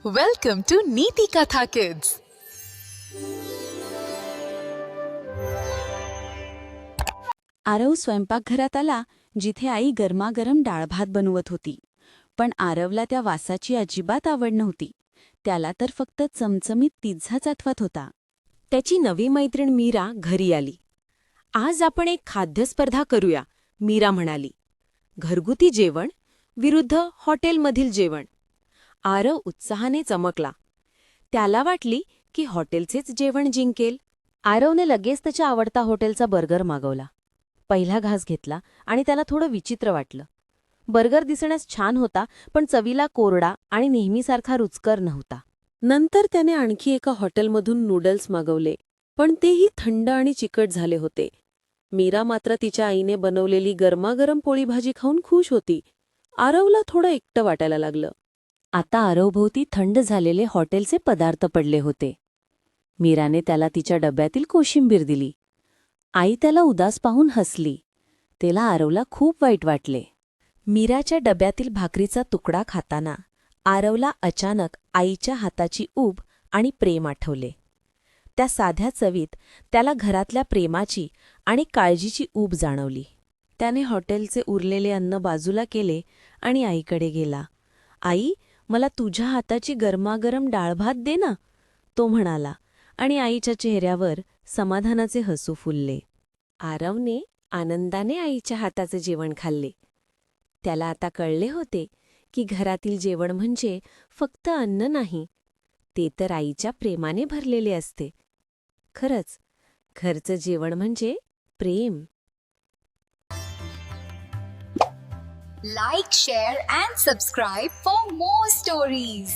Welcome to Neeti Katha Kids. Aarav स्वयंपाकघरात आला, जिथे आई गरमागरम डाळभात बनवत होती. पण आरवला त्या वासाची अजिबात आवड नव्हती. त्याला तर फक्त चमचमीत पिझ्झाच आठवत होता. त्याची नवी मैत्रीण मीरा घरी आली. आज आपण एक खाद्यस्पर्धा करूया, मीरा म्हणाली. घरगुती जेवण विरुद्ध हॉटेलमधील जेवण. आरव उत्साहाने चमकला. त्याला वाटली की हॉटेलचेच जेवण जिंकेल. आरवने लगेच त्याच्या आवडता हॉटेलचा बर्गर मागवला. पहिला घास घेतला आणि त्याला थोडं विचित्र वाटलं. बर्गर दिसण्यास छान होता, पण चवीला कोरडा आणि नेहमीसारखा रुचकर नव्हता. नंतर त्याने आणखी एका हॉटेलमधून नूडल्स मागवले, पण तेही थंड आणि चिकट झाले होते. मीरा मात्र तिच्या आईने बनवलेली गरमागरम पोळी भाजी खाऊन खुश होती. आरवला थोडं एकटं वाटायला लागलं. आता आरवभोवती थंड झालेले हॉटेलचे पदार्थ पडले होते. मीराने त्याला तिच्या डब्यातील कोशिंबीर दिली. आई त्याला उदास पाहून हसली. त्याला आरवला खूप वाईट वाटले. मीराच्या डब्यातील भाकरीचा तुकडा खाताना आरवला अचानक आईच्या हाताची ऊब आणि प्रेम आठवले. त्या साध्या चवीत त्याला घरातल्या प्रेमाची आणि काळजीची ऊब जाणवली. त्याने हॉटेलचे उरलेले अन्न बाजूला केले आणि आईकडे गेला. आई, मला तुझ्या हाताची गरमागरम डाळभात दे ना, तो म्हणाला आणि आईच्या चेहऱ्यावर समाधानाचे हसू फुलले. आरवने आनंदाने आईच्या हाताचे जेवण खाल्ले. त्याला आता कळले होते की घरातील जेवण म्हणजे फक्त अन्न नाही, ते तर आईच्या प्रेमाने भरलेले असते. खरंच, घरचं जेवण म्हणजे प्रेम. Like, share and subscribe for more stories.